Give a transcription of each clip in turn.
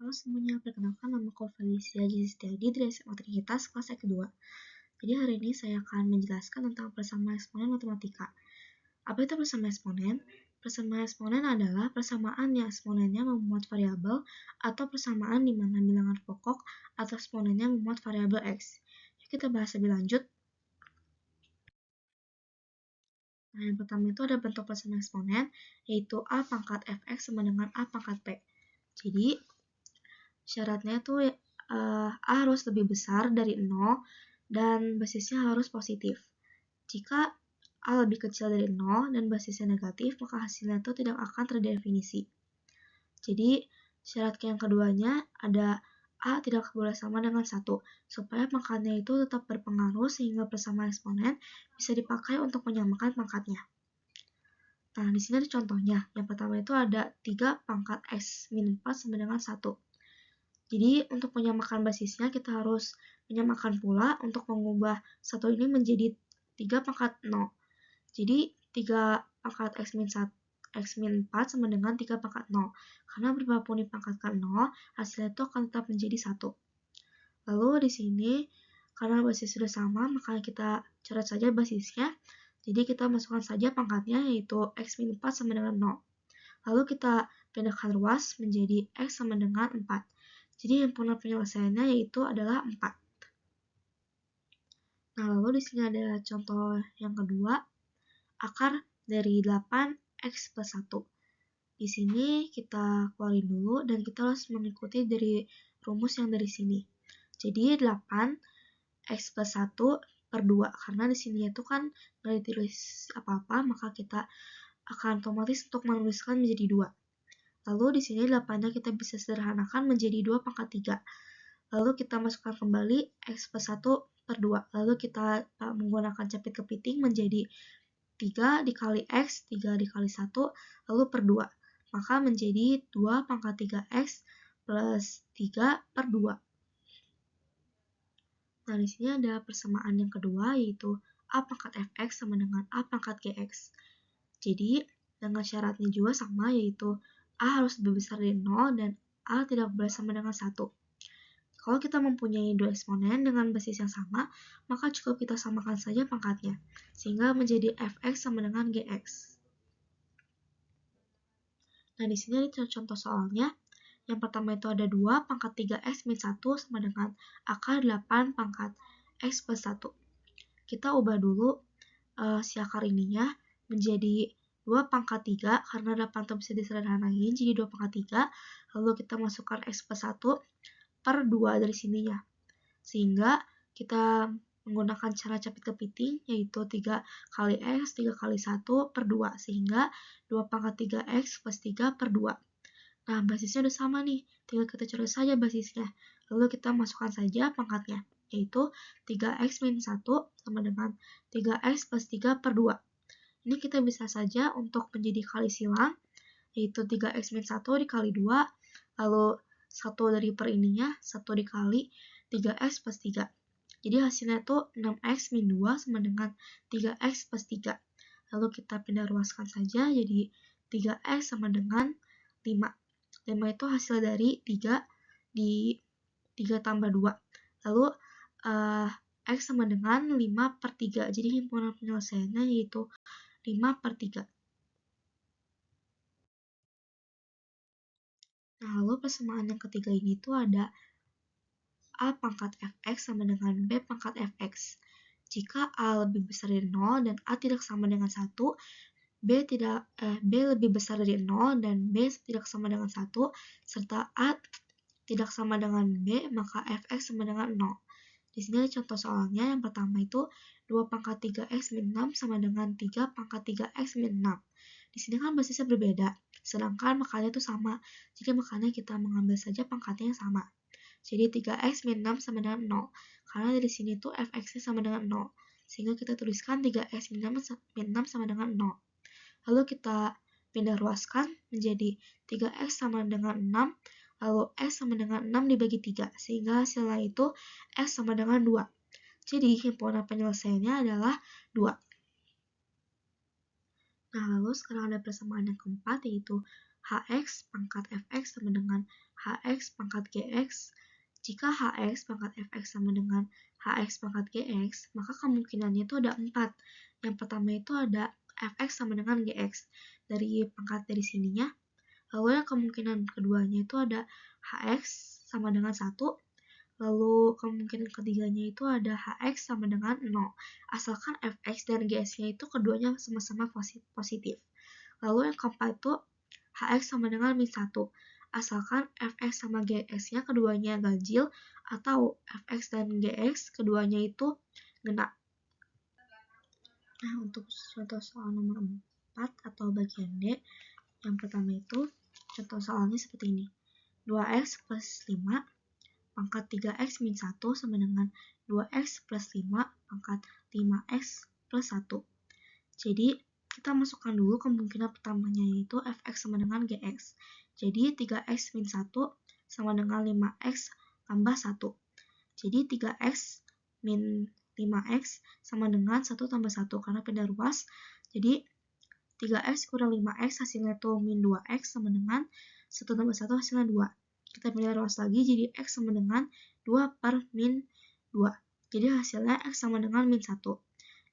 Halo semuanya, perkenalkan namaku Felicia Gizistiadi dari SMA Trinitas kelas kedua. Jadi hari ini saya akan menjelaskan tentang persamaan eksponen matematika. Apa itu persamaan eksponen? Persamaan eksponen adalah persamaan yang eksponennya memuat variabel atau persamaan di mana bilangan pokok atau eksponennya memuat variabel x. Yuk kita bahas lebih lanjut. Nah, yang pertama itu ada bentuk persamaan eksponen, yaitu a pangkat fx sama dengan a pangkat p. Jadi, syaratnya tuh A harus lebih besar dari 0 dan basisnya harus positif. Jika A lebih kecil dari 0 dan basisnya negatif, maka hasilnya itu tidak akan terdefinisi. Jadi, syarat yang keduanya ada A tidak boleh sama dengan 1, supaya pangkatnya itu tetap berpengaruh sehingga persamaan eksponen bisa dipakai untuk menyamakan pangkatnya. Nah, di sini ada contohnya. Yang pertama itu ada 3 pangkat x min 4 sama dengan 1. Jadi untuk menyamakan basisnya kita harus menyamakan pula untuk mengubah 1 ini menjadi 3 pangkat 0. Jadi 3 pangkat x min 4 sama dengan 3 pangkat 0. Karena berapapun dipangkatkan 0, hasilnya itu akan tetap menjadi 1. Lalu di sini karena basis sudah sama, maka kita coret saja basisnya. Jadi kita masukkan saja pangkatnya yaitu x min 4 sama dengan 0. Lalu kita pindahkan ruas menjadi x sama dengan 4. Jadi himpunan penyelesaiannya yaitu adalah 4. Nah, lalu di sini ada contoh yang kedua, akar dari 8x plus 1. Di sini kita keluarin dulu dan kita harus mengikuti dari rumus yang dari sini. Jadi 8x plus 1 per 2. Karena di sini itu kan nggak ditulis apa-apa, maka kita akan otomatis untuk menuliskan menjadi 2. Lalu di sini 8-nya kita bisa sederhanakan menjadi 2 pangkat 3. Lalu kita masukkan kembali x plus 1 per 2. Lalu kita menggunakan capit kepiting menjadi 3 dikali x, 3 dikali 1, lalu per 2. Maka menjadi 2 pangkat 3x plus 3 per 2. Nah, di sini ada persamaan yang kedua, yaitu a pangkat fx sama dengan a pangkat gx. Jadi, dengan syaratnya juga sama, yaitu a harus lebih besar dari 0 dan a tidak boleh sama dengan 1. Kalau kita mempunyai dua eksponen dengan basis yang sama, maka cukup kita samakan saja pangkatnya, sehingga menjadi fx sama dengan gx. Nah, di sini ada contoh soalnya. Yang pertama itu ada 2 pangkat 3x min 1 sama dengan akar 8 pangkat x plus 1. Kita ubah dulu si akar ininya menjadi 2 pangkat 3, karena 8 itu bisa disederhanain jadi 2 pangkat 3, lalu kita masukkan x plus 1 per 2 dari sininya. Sehingga kita menggunakan cara capit kepiting, yaitu 3 kali x, 3 kali 1 per 2, sehingga 2 pangkat 3x plus 3 per 2. Nah, basisnya udah sama nih, tinggal kita coret saja basisnya. Lalu kita masukkan saja pangkatnya, yaitu 3x min 1 sama dengan 3x plus 3 per 2. Ini kita bisa saja untuk menjadi kali silang, yaitu 3x min 1 dikali 2, lalu 1 dari per ininya, 1 dikali 3x plus 3. Jadi hasilnya itu 6x min 2 sama dengan 3x plus 3. Lalu kita pindah ruaskan saja, jadi 3x sama dengan 5. 5 itu hasil dari 3 di 3 tambah 2. Lalu x sama dengan 5 per 3. Jadi himpunan penyelesaiannya yaitu 5 per 3. Nah, lalu persamaan yang ketiga ini tuh ada a pangkat fx sama dengan b pangkat fx. Jika a lebih besar dari 0 dan a tidak sama dengan 1, b lebih besar dari 0 dan b tidak sama dengan 1, serta a tidak sama dengan b, maka fx sama dengan 0. Di sini ada contoh soalnya. Yang pertama itu 2 pangkat 3x min 6 sama dengan 3 pangkat 3x min 6. Di sini kan basisnya berbeda, sedangkan makanya itu sama. Jadi makanya kita mengambil saja pangkatnya yang sama. Jadi 3x min 6 sama dengan 0. Karena dari sini tuh fx-nya sama dengan 0. Sehingga kita tuliskan 3x min 6 sama dengan 0. Lalu kita pindah ruaskan menjadi 3x sama dengan 6, lalu x sama dengan 6 dibagi 3, sehingga hasilnya itu x sama dengan 2. Jadi himpunan penyelesaiannya adalah 2. Nah, lalu sekarang ada persamaan yang keempat, yaitu hx pangkat fx sama dengan hx fx pangkat gx. Jika hx pangkat fx sama dengan hx pangkat gx, maka kemungkinannya itu ada 4. Yang pertama itu ada fx sama dengan gx dari pangkat dari sininya. Lalu yang kemungkinan keduanya itu ada hx sama dengan 1. Lalu kemungkinan ketiganya itu ada hx sama dengan 0. Asalkan fx dan gx-nya itu keduanya sama-sama positif. Lalu yang keempat itu hx sama dengan min 1. Asalkan fx sama gx-nya keduanya ganjil atau fx dan gx keduanya itu genap. Nah, untuk contoh soal nomor 4 atau bagian D, yang pertama itu contoh soalnya seperti ini. 2x plus 5 pangkat 3x min 1 sama dengan 2x plus 5 pangkat 5x plus 1. Jadi, kita masukkan dulu kemungkinan pertamanya yaitu fx sama dengan gx. Jadi 3x min 1 sama dengan 5x tambah 1. Jadi 3x min 5x sama dengan 1 tambah 1 karena pindah ruas. Jadi 3x kurang 5x hasilnya itu min 2x sama dengan 1 tambah 1 hasilnya 2. Kita pindah ruas lagi jadi x sama dengan 2 per min 2. Jadi hasilnya x sama dengan min 1.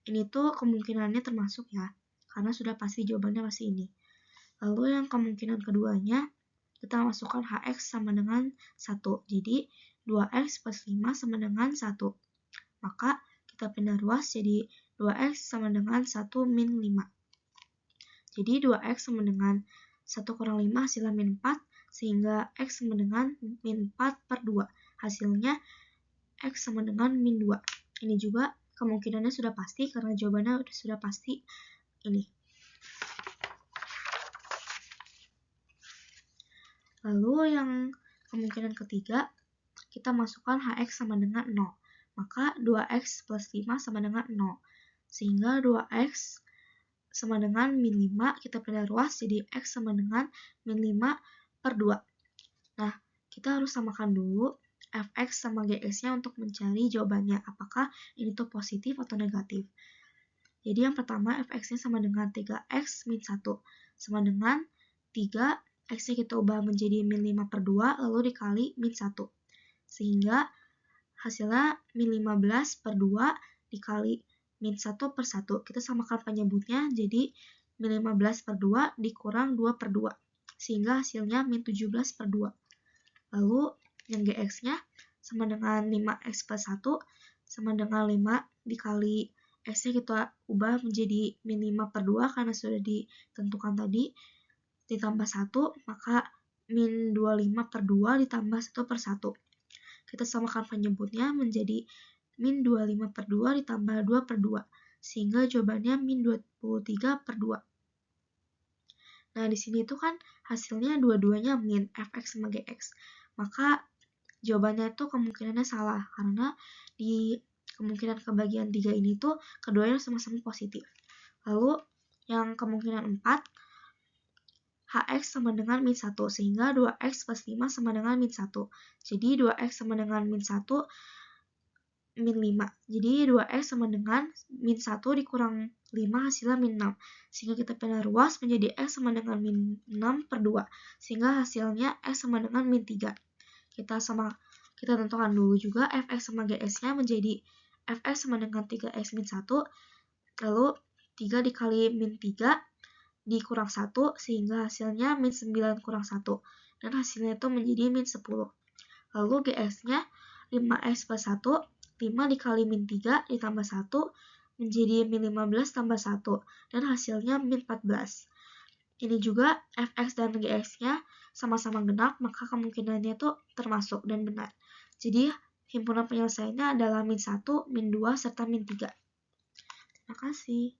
Ini tuh kemungkinannya termasuk ya, karena sudah pasti jawabannya pasti ini. Lalu yang kemungkinan keduanya, kita masukkan hx sama dengan 1. Jadi 2x plus 5 sama dengan 1. Maka kita pindah ruas jadi 2x sama dengan 1 min 5. Jadi 2x sama dengan 1 kurang 5 hasilnya min 4, sehingga x sama dengan min 4 per 2. Hasilnya x sama dengan min 2. Ini juga kemungkinannya sudah pasti karena jawabannya sudah pasti ini. Lalu yang kemungkinan ketiga, kita masukkan hx sama dengan 0. Maka 2x plus 5 sama dengan 0. Sehingga 2x sama dengan min 5, kita pindah ruas jadi x sama dengan min 5 per 2. Nah, kita harus samakan dulu fx sama gx-nya untuk mencari jawabannya, apakah ini tuh positif atau negatif. Jadi yang pertama fx-nya sama dengan 3x min 1 sama dengan 3, x-nya kita ubah menjadi min 5 per 2 lalu dikali min 1. Sehingga hasilnya min 15 per 2 dikali min 1 per 1. Kita samakan penyebutnya jadi min 15 per 2 dikurang 2 per 2. Sehingga hasilnya min 17 per 2. Lalu yang gx-nya sama dengan 5x plus 1 sama dengan 5 dikali x-nya kita ubah menjadi min 5 per 2 karena sudah ditentukan tadi, ditambah 1, maka min 25 per 2 ditambah 1 per 1. Kita samakan penyebutnya menjadi min 25 per 2 ditambah 2 per 2, sehingga jawabannya min 23 per 2. Nah, di sini itu kan hasilnya dua-duanya min, fx sama gx. Maka jawabannya itu kemungkinannya salah, karena di kemungkinan kebagian 3 ini tuh keduanya sama-sama positif. Lalu yang kemungkinan 4, hx sama dengan min 1, sehingga 2x plus 5 sama dengan min 1. Jadi 2x sama dengan min 1, min 5. Jadi 2x sama dengan min 1 dikurang 5 hasilnya min 6. Sehingga kita pindah ruas menjadi x sama dengan min 6 per 2. Sehingga hasilnya x sama dengan min 3. Kita tentukan dulu juga fx sama gx-nya menjadi fx sama dengan 3x min 1, lalu 3 dikali min 3 dikurang 1, sehingga hasilnya min 9 kurang 1, dan hasilnya itu menjadi min 10. Lalu gx-nya 5x plus 1, 5 dikali min 3 ditambah 1, menjadi min 15 tambah 1, dan hasilnya min 14. Ini juga fx dan gx-nya sama-sama genap, maka kemungkinannya itu termasuk dan benar. Jadi, himpunan penyelesaiannya adalah min 1, min 2, serta min 3. Terima kasih.